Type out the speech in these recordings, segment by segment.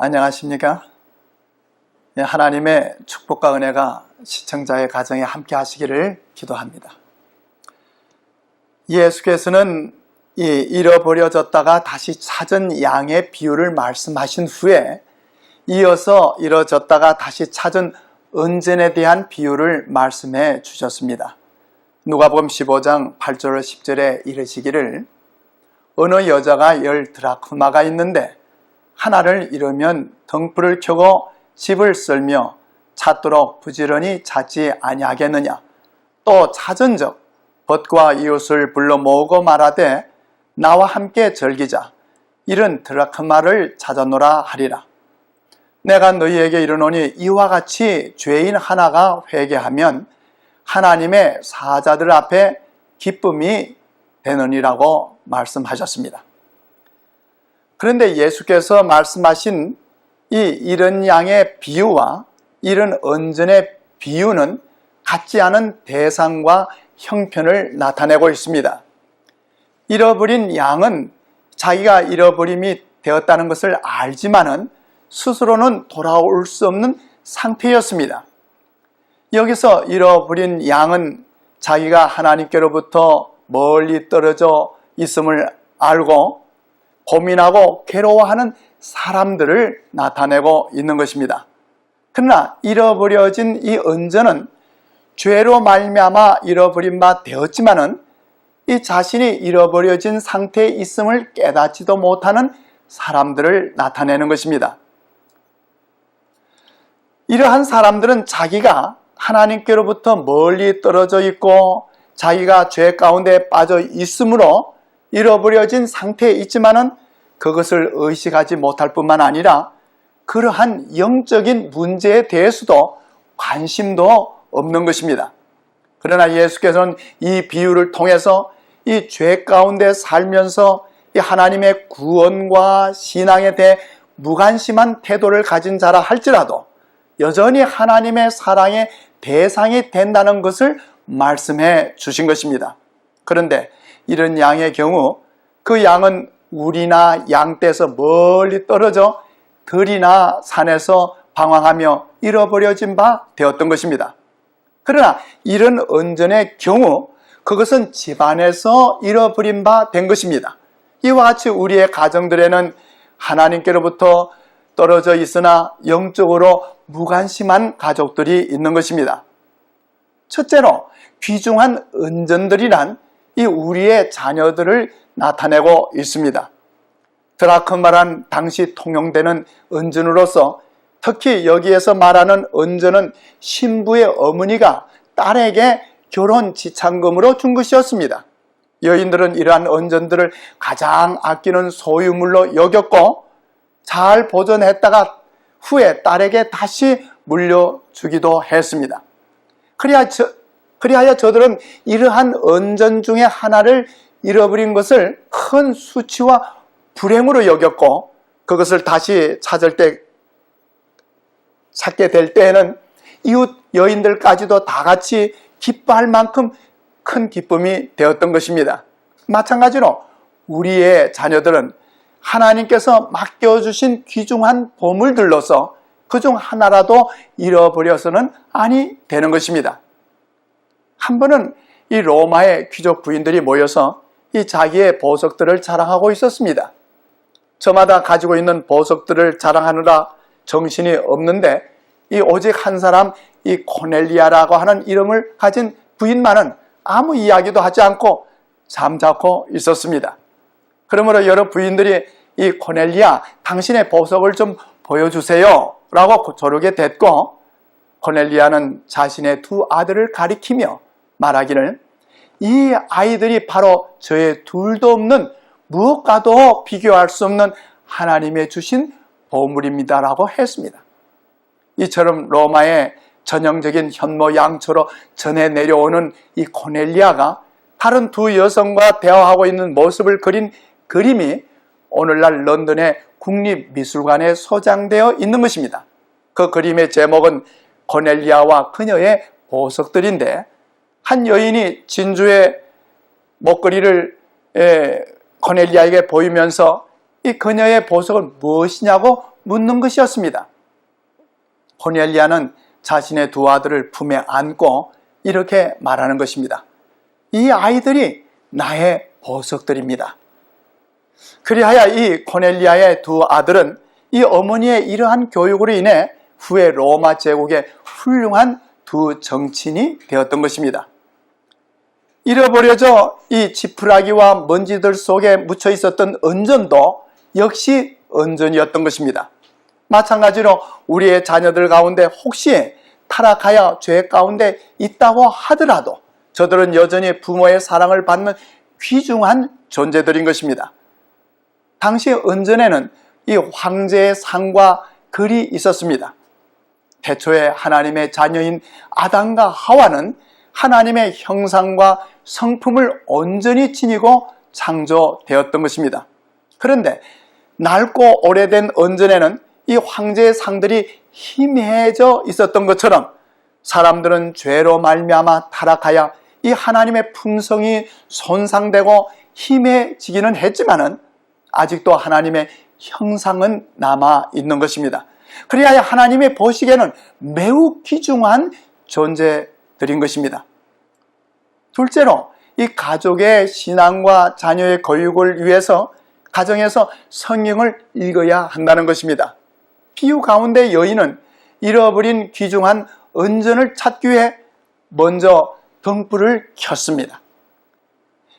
안녕하십니까? 하나님의 축복과 은혜가 시청자의 가정에 함께 하시기를 기도합니다. 예수께서는 이 잃어버려졌다가 다시 찾은 양의 비유를 말씀하신 후에 이어서 잃어졌다가 다시 찾은 은전에 대한 비유를 말씀해 주셨습니다. 누가복음 15장 8절 10절에 이르시기를 어느 여자가 10 드라크마가 있는데 하나를 잃으면 등불을 켜고 집을 썰며 찾도록 부지런히 찾지 아니하겠느냐. 또 찾은즉 벗과 이웃을 불러 모으고 말하되 나와 함께 즐기자. 이른 드라크마를 찾아노라 하리라. 내가 너희에게 이르노니 이와 같이 죄인 하나가 회개하면 하나님의 사자들 앞에 기쁨이 되느니라고 말씀하셨습니다. 그런데 예수께서 말씀하신 이 잃은 양의 비유와 잃은 은전의 비유는 같지 않은 대상과 형편을 나타내고 있습니다. 잃어버린 양은 자기가 잃어버림이 되었다는 것을 알지만은 스스로는 돌아올 수 없는 상태였습니다. 여기서 잃어버린 양은 자기가 하나님께로부터 멀리 떨어져 있음을 알고 고민하고 괴로워하는 사람들을 나타내고 있는 것입니다. 그러나 잃어버려진 이 은전은 죄로 말미암아 잃어버린 바 되었지만은 이 자신이 잃어버려진 상태에 있음을 깨닫지도 못하는 사람들을 나타내는 것입니다. 이러한 사람들은 자기가 하나님께로부터 멀리 떨어져 있고 자기가 죄 가운데 빠져 있으므로 잃어버려진 상태에 있지만은 그것을 의식하지 못할 뿐만 아니라 그러한 영적인 문제에 대해서도 관심도 없는 것입니다. 그러나 예수께서는 이 비유를 통해서 이 죄 가운데 살면서 이 하나님의 구원과 신앙에 대해 무관심한 태도를 가진 자라 할지라도 여전히 하나님의 사랑의 대상이 된다는 것을 말씀해 주신 것입니다. 그런데 이런 양의 경우 그 양은 우리나 양떼에서 멀리 떨어져 들이나 산에서 방황하며 잃어버려진 바 되었던 것입니다. 그러나 이런 은전의 경우 그것은 집안에서 잃어버린 바 된 것입니다. 이와 같이 우리의 가정들에는 하나님께로부터 떨어져 있으나 영적으로 무관심한 가족들이 있는 것입니다. 첫째로 귀중한 은전들이란 이 우리의 자녀들을 나타내고 있습니다. 드라크마란 당시 통용되는 은전으로서 특히 여기에서 말하는 은전은 신부의 어머니가 딸에게 결혼 지참금으로 준 것이었습니다. 여인들은 이러한 은전들을 가장 아끼는 소유물로 여겼고 잘 보존했다가 후에 딸에게 다시 물려주기도 했습니다. 그리하여 저들은 이러한 은전 중에 하나를 잃어버린 것을 큰 수치와 불행으로 여겼고 그것을 다시 찾게 될 때에는 이웃 여인들까지도 다 같이 기뻐할 만큼 큰 기쁨이 되었던 것입니다. 마찬가지로 우리의 자녀들은 하나님께서 맡겨주신 귀중한 보물들로서 그중 하나라도 잃어버려서는 아니 되는 것입니다. 한 번은 이 로마의 귀족 부인들이 모여서 이 자기의 보석들을 자랑하고 있었습니다. 저마다 가지고 있는 보석들을 자랑하느라 정신이 없는데 이 오직 한 사람 이 코넬리아라고 하는 이름을 가진 부인만은 아무 이야기도 하지 않고 잠자코 있었습니다. 그러므로 여러 부인들이 이 코넬리아 당신의 보석을 좀 보여주세요 라고 조르게 됐고 코넬리아는 자신의 두 아들을 가리키며 말하기를 이 아이들이 바로 저의 둘도 없는 무엇과도 비교할 수 없는 하나님의 주신 보물입니다라고 했습니다. 이처럼 로마의 전형적인 현모양처로 전해 내려오는 이 코넬리아가 다른 두 여성과 대화하고 있는 모습을 그린 그림이 오늘날 런던의 국립미술관에 소장되어 있는 것입니다. 그 그림의 제목은 코넬리아와 그녀의 보석들인데 한 여인이 진주의 목걸이를 코넬리아에게 보이면서 이 그녀의 보석은 무엇이냐고 묻는 것이었습니다. 코넬리아는 자신의 두 아들을 품에 안고 이렇게 말하는 것입니다. 이 아이들이 나의 보석들입니다. 그리하여 이 코넬리아의 두 아들은 이 어머니의 이러한 교육으로 인해 후에 로마 제국의 훌륭한 두 정치인이 되었던 것입니다. 잃어버려져 이 지푸라기와 먼지들 속에 묻혀 있었던 은전도 역시 은전이었던 것입니다. 마찬가지로 우리의 자녀들 가운데 혹시 타락하여 죄 가운데 있다고 하더라도 저들은 여전히 부모의 사랑을 받는 귀중한 존재들인 것입니다. 당시 은전에는 이 황제의 상과 글이 있었습니다. 태초에 하나님의 자녀인 아담과 하와는 하나님의 형상과 성품을 온전히 지니고 창조되었던 것입니다. 그런데 낡고 오래된 은전에는 이 황제의 상들이 희미해져 있었던 것처럼 사람들은 죄로 말미암아 타락하여 이 하나님의 품성이 손상되고 희미해지기는 했지만은 아직도 하나님의 형상은 남아 있는 것입니다. 그리하여 하나님의 보시기에는 매우 귀중한 존재들인 것입니다. 둘째로 이 가족의 신앙과 자녀의 교육을 위해서 가정에서 성경을 읽어야 한다는 것입니다. 비유 가운데 여인은 잃어버린 귀중한 은전을 찾기 위해 먼저 등불을 켰습니다.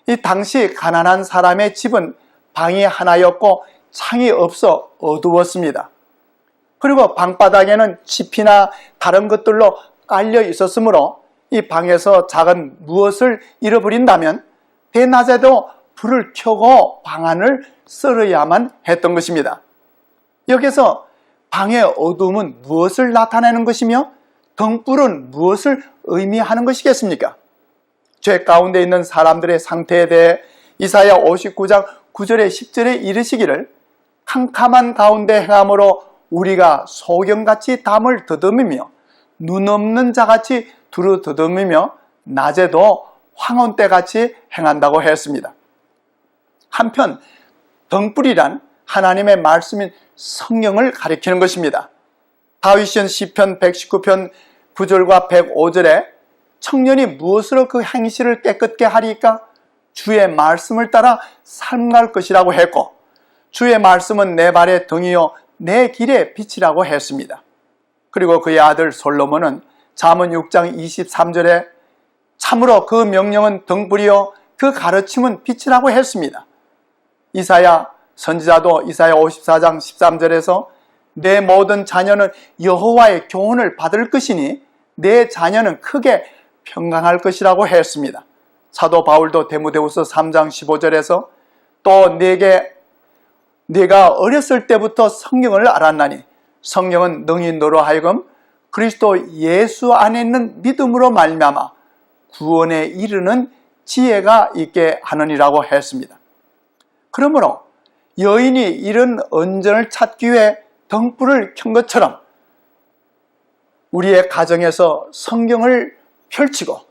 이 당시 가난한 사람의 집은 방이 하나였고 창이 없어 어두웠습니다. 그리고 방바닥에는 칩이나 다른 것들로 깔려 있었으므로 이 방에서 작은 무엇을 잃어버린다면 대낮에도 불을 켜고 방안을 썰어야만 했던 것입니다. 여기서 방의 어두움은 무엇을 나타내는 것이며 등불은 무엇을 의미하는 것이겠습니까? 죄 가운데 있는 사람들의 상태에 대해 이사야 59장 9절에 10절에 이르시기를 캄캄한 가운데 행함으로 우리가 소경같이 담을 더듬으며 눈 없는 자같이 두루 더듬으며 낮에도 황혼때같이 행한다고 했습니다. 한편 등불이란 하나님의 말씀인 성경을 가리키는 것입니다. 다윗은 시편 119편 9절과 105절에 청년이 무엇으로 그 행실을 깨끗게 하리까? 주의 말씀을 따라 삼갈 것이라고 했고 주의 말씀은 내 발의 등이요 내 길의 빛이라고 했습니다. 그리고 그의 아들 솔로몬은 잠언 6장 23절에 참으로 그 명령은 등불이요 그 가르침은 빛이라고 했습니다. 이사야 선지자도 이사야 54장 13절에서 내 모든 자녀는 여호와의 교훈을 받을 것이니 내 자녀는 크게 평강할 것이라고 했습니다. 사도 바울도 데모데후서 3장 15절에서 또 네가 어렸을 때부터 성경을 알았나니 성경은 능히 너로 하여금 그리스도 예수 안에 있는 믿음으로 말미암아 구원에 이르는 지혜가 있게 하느니라고 했습니다. 그러므로 여인이 이런 은전을 찾기 위해 등불을 켠 것처럼 우리의 가정에서 성경을 펼치고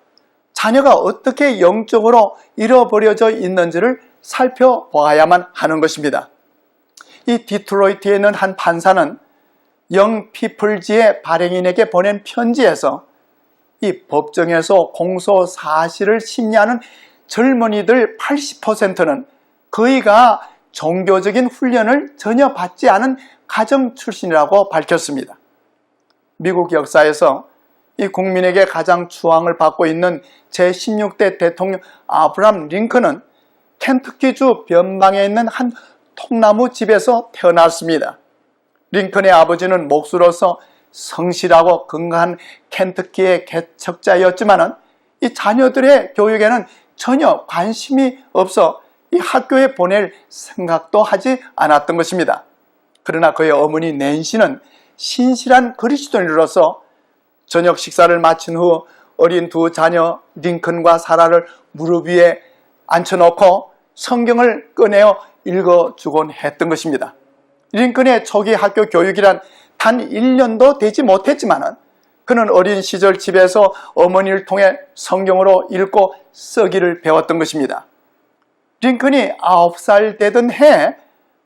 자녀가 어떻게 영적으로 잃어버려져 있는지를 살펴보아야만 하는 것입니다. 이 디트로이트에 있는 한 판사는 영 피플지의 발행인에게 보낸 편지에서 이 법정에서 공소 사실을 심리하는 젊은이들 80%는 그이가 종교적인 훈련을 전혀 받지 않은 가정 출신이라고 밝혔습니다. 미국 역사에서 이 국민에게 가장 추앙을 받고 있는 제16대 대통령 아브라함 링컨은 켄터키주 변방에 있는 한 통나무 집에서 태어났습니다. 링컨의 아버지는 목수로서 성실하고 건강한 켄터키의 개척자였지만 이 자녀들의 교육에는 전혀 관심이 없어 이 학교에 보낼 생각도 하지 않았던 것입니다. 그러나 그의 어머니 낸시는 신실한 그리스도인으로서 저녁 식사를 마친 후 어린 두 자녀 링컨과 사라를 무릎 위에 앉혀놓고 성경을 꺼내어 읽어주곤 했던 것입니다. 링컨의 초기 학교 교육이란 단 1년도 되지 못했지만 그는 어린 시절 집에서 어머니를 통해 성경으로 읽고 쓰기를 배웠던 것입니다. 링컨이 9살 되던 해에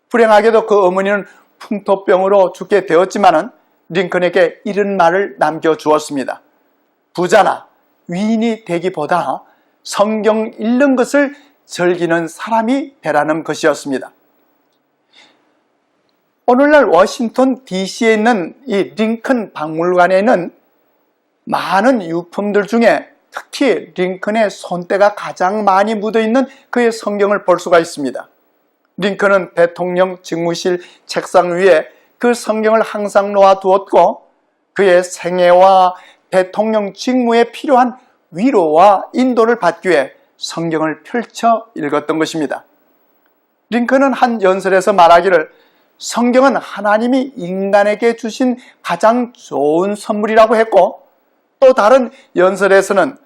불행하게도 그 어머니는 풍토병으로 죽게 되었지만은 링컨에게 이런 말을 남겨주었습니다. 부자나 위인이 되기보다 성경 읽는 것을 즐기는 사람이 되라는 것이었습니다. 오늘날 워싱턴 DC에 있는 이 링컨 박물관에는 많은 유품들 중에 특히 링컨의 손때가 가장 많이 묻어있는 그의 성경을 볼 수가 있습니다. 링컨은 대통령 직무실 책상 위에 그 성경을 항상 놓아두었고 그의 생애와 대통령 직무에 필요한 위로와 인도를 받기 위해 성경을 펼쳐 읽었던 것입니다. 링컨은 한 연설에서 말하기를 성경은 하나님이 인간에게 주신 가장 좋은 선물이라고 했고 또 다른 연설에서는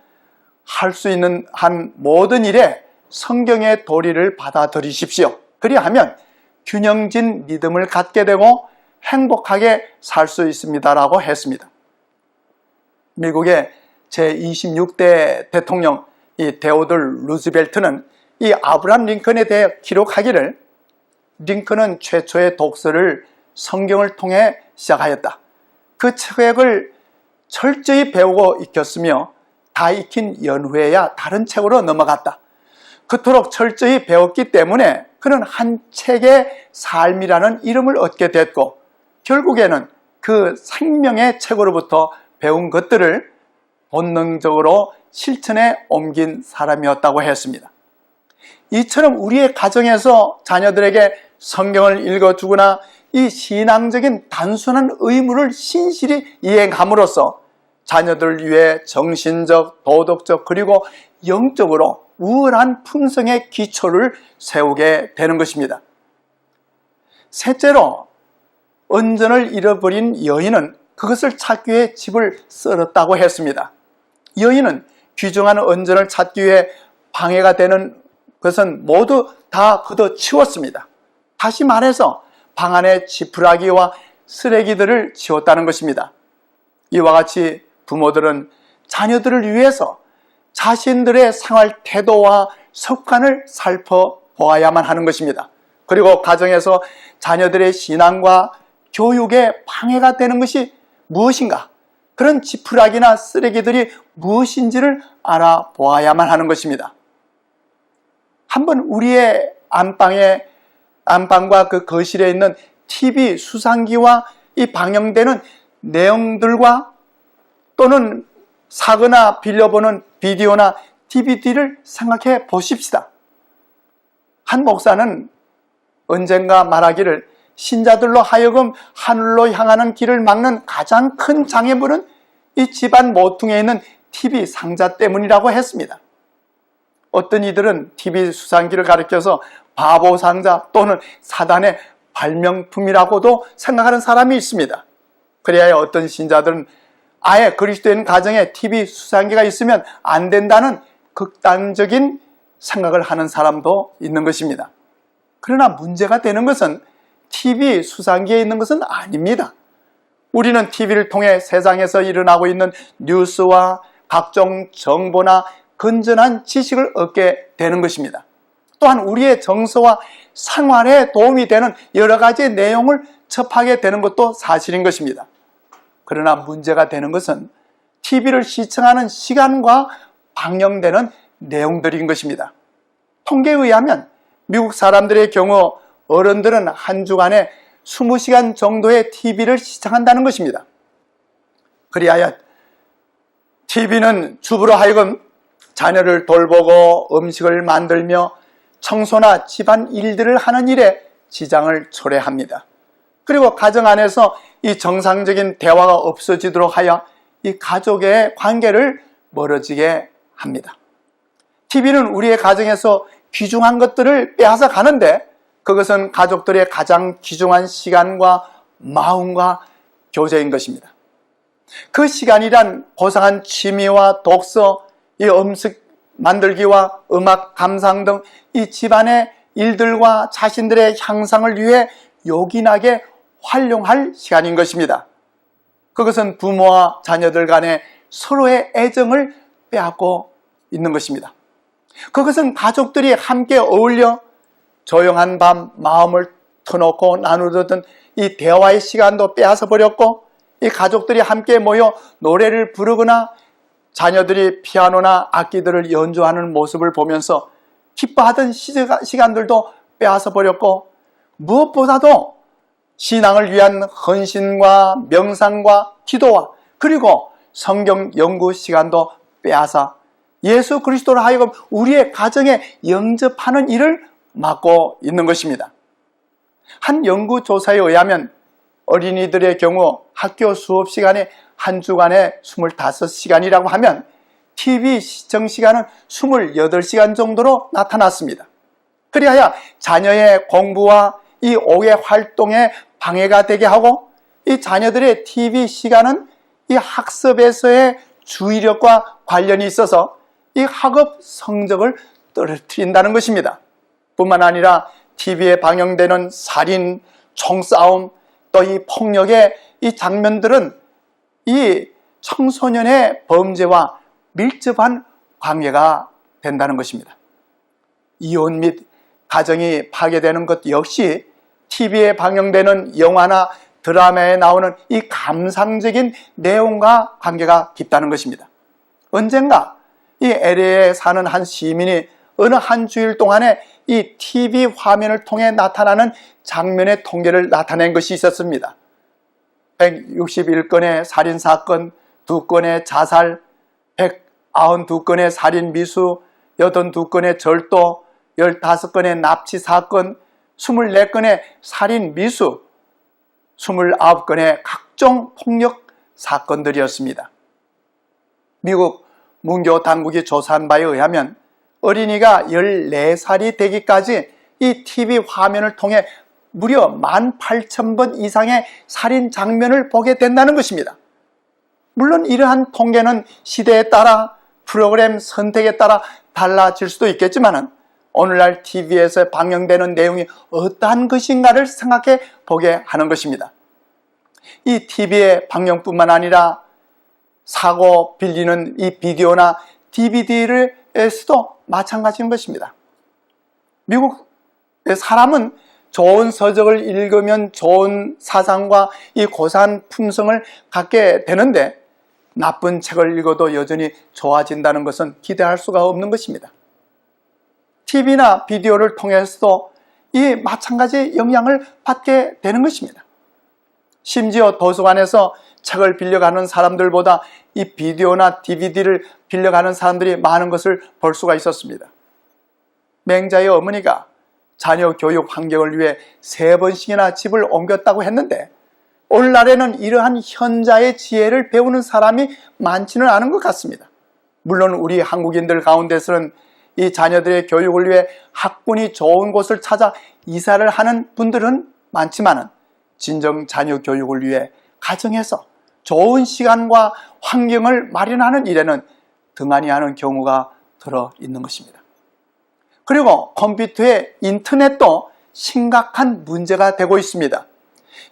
할 수 있는 한 모든 일에 성경의 도리를 받아들이십시오. 그리하면 균형진 믿음을 갖게 되고 행복하게 살 수 있습니다라고 했습니다. 미국의 제26대 대통령 이 데오돌 루즈벨트는 이 아브라함 링컨에 대해 기록하기를 링컨은 최초의 독서를 성경을 통해 시작하였다. 그 책을 철저히 배우고 익혔으며 다 익힌 연후에야 다른 책으로 넘어갔다. 그토록 철저히 배웠기 때문에 그는 한 책의 삶이라는 이름을 얻게 됐고 결국에는 그 생명의 책으로부터 배운 것들을 본능적으로 실천에 옮긴 사람이었다고 했습니다. 이처럼 우리의 가정에서 자녀들에게 성경을 읽어주거나 이 신앙적인 단순한 의무를 신실히 이행함으로써 자녀들을 위해 정신적, 도덕적 그리고 영적으로 우월한 품성의 기초를 세우게 되는 것입니다. 셋째로 은전을 잃어버린 여인은 그것을 찾기 위해 집을 썰었다고 했습니다. 여인은 귀중한 은전을 찾기 위해 방해가 되는 것은 모두 다 걷어치웠습니다. 다시 말해서 방 안에 지푸라기와 쓰레기들을 치웠다는 것입니다. 이와 같이 부모들은 자녀들을 위해서 자신들의 생활 태도와 습관을 살펴보아야만 하는 것입니다. 그리고 가정에서 자녀들의 신앙과 교육에 방해가 되는 것이 무엇인가? 그런 지푸라기나 쓰레기들이 무엇인지를 알아보아야만 하는 것입니다. 한번 우리의 안방과 그 거실에 있는 TV 수상기와 이 방영되는 내용들과 또는 사거나 빌려보는 비디오나 DVD를 생각해 보십시다. 한 목사는 언젠가 말하기를 신자들로 하여금 하늘로 향하는 길을 막는 가장 큰 장애물은 이 집안 모퉁이에 있는 TV 상자 때문이라고 했습니다. 어떤 이들은 TV 수상기를 가리켜서 바보 상자 또는 사단의 발명품이라고도 생각하는 사람이 있습니다. 그래야 어떤 신자들은 아예 그리스도인 가정에 TV 수상기가 있으면 안 된다는 극단적인 생각을 하는 사람도 있는 것입니다. 그러나 문제가 되는 것은 TV 수상기에 있는 것은 아닙니다. 우리는 TV를 통해 세상에서 일어나고 있는 뉴스와 각종 정보나 건전한 지식을 얻게 되는 것입니다. 또한 우리의 정서와 생활에 도움이 되는 여러 가지 내용을 접하게 되는 것도 사실인 것입니다. 그러나 문제가 되는 것은 TV를 시청하는 시간과 방영되는 내용들인 것입니다. 통계에 의하면 미국 사람들의 경우 어른들은 한 주간에 20시간 정도의 TV를 시청한다는 것입니다. 그리하여 TV는 주부로 하여금 자녀를 돌보고 음식을 만들며 청소나 집안 일들을 하는 일에 지장을 초래합니다. 그리고 가정 안에서 이 정상적인 대화가 없어지도록 하여 이 가족의 관계를 멀어지게 합니다. TV는 우리의 가정에서 귀중한 것들을 빼앗아 가는데 그것은 가족들의 가장 귀중한 시간과 마음과 교제인 것입니다. 그 시간이란 고상한 취미와 독서, 이 음식 만들기와 음악 감상 등 이 집안의 일들과 자신들의 향상을 위해 요긴하게 활용할 시간인 것입니다. 그것은 부모와 자녀들 간에 서로의 애정을 빼앗고 있는 것입니다. 그것은 가족들이 함께 어울려 조용한 밤 마음을 터놓고 나누던 이 대화의 시간도 빼앗아 버렸고, 이 가족들이 함께 모여 노래를 부르거나 자녀들이 피아노나 악기들을 연주하는 모습을 보면서 기뻐하던 시간들도 빼앗아 버렸고, 무엇보다도 신앙을 위한 헌신과 명상과 기도와 그리고 성경 연구 시간도 빼앗아 예수 그리스도로 하여금 우리의 가정에 영접하는 일을 맡고 있는 것입니다. 한 연구조사에 의하면 어린이들의 경우 학교 수업 시간이 한 주간에 25시간이라고 하면 TV 시청 시간은 28시간 정도로 나타났습니다. 그리하여 자녀의 공부와 이 오해 활동에 방해가 되게 하고, 이 자녀들의 TV 시간은 이 학습에서의 주의력과 관련이 있어서 이 학업 성적을 떨어뜨린다는 것입니다. 뿐만 아니라 TV에 방영되는 살인, 총싸움, 또 이 폭력의 이 장면들은 이 청소년의 범죄와 밀접한 관계가 된다는 것입니다. 이혼 및 가정이 파괴되는 것 역시 TV에 방영되는 영화나 드라마에 나오는 이 감상적인 내용과 관계가 깊다는 것입니다. 언젠가 이 LA에 사는 한 시민이 어느 한 주일 동안에 이 TV 화면을 통해 나타나는 장면의 통계를 나타낸 것이 있었습니다. 161건의 살인사건, 2건의 자살, 192건의 살인미수, 82건의 절도, 15건의 납치사건, 24건의 살인미수, 29건의 각종 폭력 사건들이었습니다. 미국 문교 당국이 조사한 바에 의하면 어린이가 14살이 되기까지 이 TV 화면을 통해 무려 18,000번 이상의 살인 장면을 보게 된다는 것입니다. 물론 이러한 통계는 시대에 따라 프로그램 선택에 따라 달라질 수도 있겠지만 오늘날 TV에서 방영되는 내용이 어떠한 것인가를 생각해 보게 하는 것입니다. 이 TV의 방영뿐만 아니라 사고 빌리는 이 비디오나 DVD에서도 마찬가지인 것입니다. 미국 사람은 좋은 서적을 읽으면 좋은 사상과 이 고상한 품성을 갖게 되는데 나쁜 책을 읽어도 여전히 좋아진다는 것은 기대할 수가 없는 것입니다. TV나 비디오를 통해서도 이 마찬가지 영향을 받게 되는 것입니다. 심지어 도서관에서 책을 빌려가는 사람들보다 이 비디오나 DVD를 빌려가는 사람들이 많은 것을 볼 수가 있었습니다. 맹자의 어머니가 자녀 교육 환경을 위해 3번씩이나 집을 옮겼다고 했는데 오늘날에는 이러한 현자의 지혜를 배우는 사람이 많지는 않은 것 같습니다. 물론 우리 한국인들 가운데서는 이 자녀들의 교육을 위해 학군이 좋은 곳을 찾아 이사를 하는 분들은 많지만 진정 자녀 교육을 위해 가정에서 좋은 시간과 환경을 마련하는 일에는 등한히 하는 경우가 들어 있는 것입니다. 그리고 컴퓨터의 인터넷도 심각한 문제가 되고 있습니다.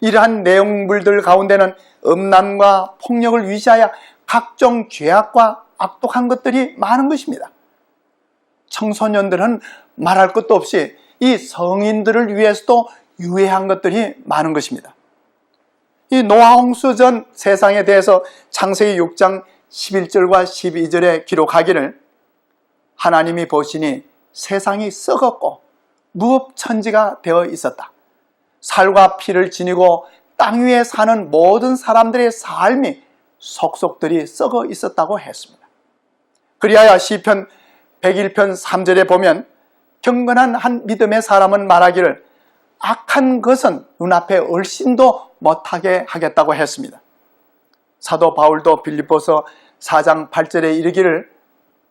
이러한 내용물들 가운데는 음란과 폭력을 위시하여 각종 죄악과 악독한 것들이 많은 것입니다. 청소년들은 말할 것도 없이 이 성인들을 위해서도 유해한 것들이 많은 것입니다. 이 노아 홍수 전 세상에 대해서 창세기 6장 11절과 12절에 기록하기를 하나님이 보시니 세상이 썩었고 무업천지가 되어 있었다. 살과 피를 지니고 땅 위에 사는 모든 사람들의 삶이 속속들이 썩어 있었다고 했습니다. 그리하여 시편 101편 3절에 보면 경건한 한 믿음의 사람은 말하기를 악한 것은 눈앞에 얼씬도 못하게 하겠다고 했습니다. 사도 바울도 빌립보서 4장 8절에 이르기를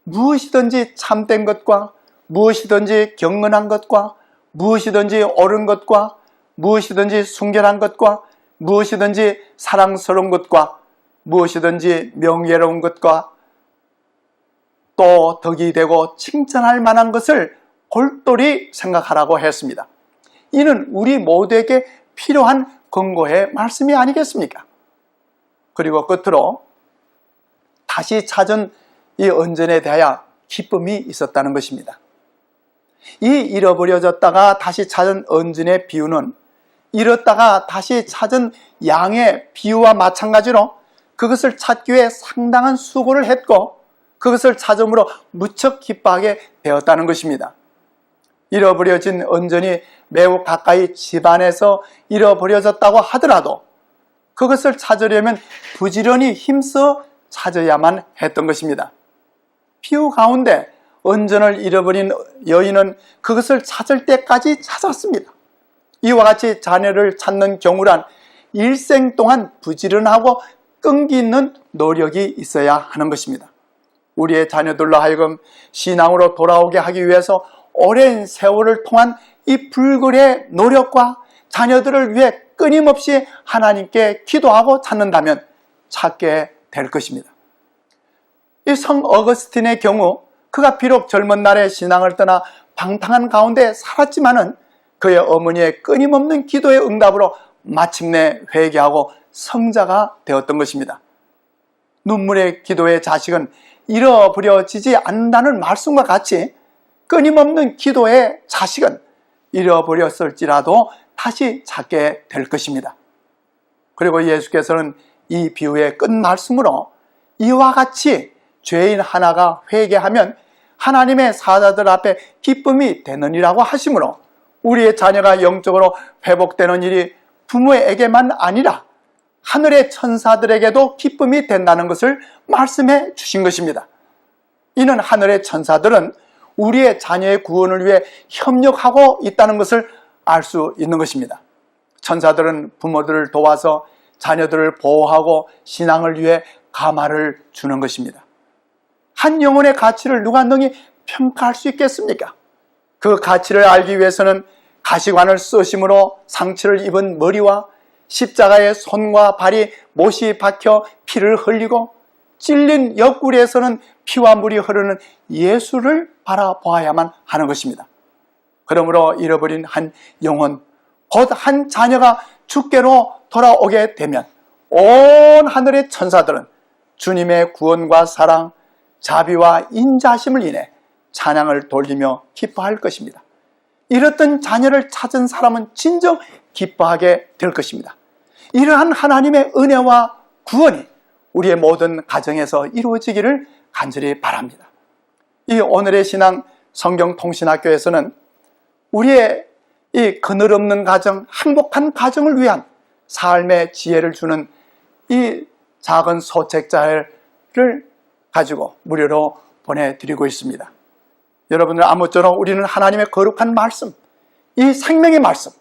무엇이든지 참된 것과 무엇이든지 경건한 것과 무엇이든지 옳은 것과 무엇이든지 순결한 것과 무엇이든지 사랑스러운 것과 무엇이든지 명예로운 것과 또 덕이 되고 칭찬할 만한 것을 골똘히 생각하라고 했습니다. 이는 우리 모두에게 필요한 권고의 말씀이 아니겠습니까? 그리고 끝으로 다시 찾은 이 언전에 대하여 기쁨이 있었다는 것입니다. 이 잃어버려졌다가 다시 찾은 언전의 비유는 잃었다가 다시 찾은 양의 비유와 마찬가지로 그것을 찾기 위해 상당한 수고를 했고 그것을 찾음으로 무척 기뻐하게 되었다는 것입니다. 잃어버려진 은전이 매우 가까이 집안에서 잃어버려졌다고 하더라도 그것을 찾으려면 부지런히 힘써 찾아야만 했던 것입니다. 비유 가운데 은전을 잃어버린 여인은 그것을 찾을 때까지 찾았습니다. 이와 같이 자녀를 찾는 경우란 일생 동안 부지런하고 끈기 있는 노력이 있어야 하는 것입니다. 우리의 자녀들로 하여금 신앙으로 돌아오게 하기 위해서 오랜 세월을 통한 이 불굴의 노력과 자녀들을 위해 끊임없이 하나님께 기도하고 찾는다면 찾게 될 것입니다. 이 성 어거스틴의 경우 그가 비록 젊은 날에 신앙을 떠나 방탕한 가운데 살았지만은 그의 어머니의 끊임없는 기도의 응답으로 마침내 회개하고 성자가 되었던 것입니다. 눈물의 기도의 자식은 잃어버려지지 않는다는 말씀과 같이 끊임없는 기도의 자식은 잃어버렸을지라도 다시 찾게 될 것입니다. 그리고 예수께서는 이 비유의 끝말씀으로 이와 같이 죄인 하나가 회개하면 하나님의 사자들 앞에 기쁨이 되느니라고 하시므로 우리의 자녀가 영적으로 회복되는 일이 부모에게만 아니라 하늘의 천사들에게도 기쁨이 된다는 것을 말씀해 주신 것입니다. 이는 하늘의 천사들은 우리의 자녀의 구원을 위해 협력하고 있다는 것을 알 수 있는 것입니다. 천사들은 부모들을 도와서 자녀들을 보호하고 신앙을 위해 감화를 주는 것입니다. 한 영혼의 가치를 누가 능히 평가할 수 있겠습니까? 그 가치를 알기 위해서는 가시관을 쓰심으로 상처를 입은 머리와 십자가의 손과 발이 못이 박혀 피를 흘리고 찔린 옆구리에서는 피와 물이 흐르는 예수를 바라보아야만 하는 것입니다. 그러므로 잃어버린 한 영혼, 곧 한 자녀가 주께로 돌아오게 되면 온 하늘의 천사들은 주님의 구원과 사랑, 자비와 인자심을 인해 찬양을 돌리며 기뻐할 것입니다. 잃었던 자녀를 찾은 사람은 진정 기뻐하게 될 것입니다. 이러한 하나님의 은혜와 구원이 우리의 모든 가정에서 이루어지기를 간절히 바랍니다. 이 오늘의 신앙 성경통신학교에서는 우리의 이 그늘없는 가정, 행복한 가정을 위한 삶의 지혜를 주는 이 작은 소책자를 가지고 무료로 보내드리고 있습니다. 여러분들 아무쪼록 우리는 하나님의 거룩한 말씀, 이 생명의 말씀,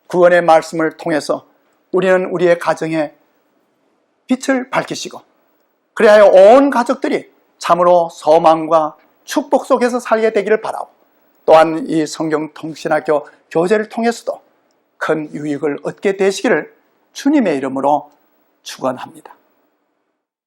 구원의 말씀을 통해서 우리는 우리의 가정에 빛을 밝히시고 그래야 온 가족들이 참으로 소망과 축복 속에서 살게 되기를 바라고 또한 이 성경통신학교 교재를 통해서도 큰 유익을 얻게 되시기를 주님의 이름으로 축원합니다.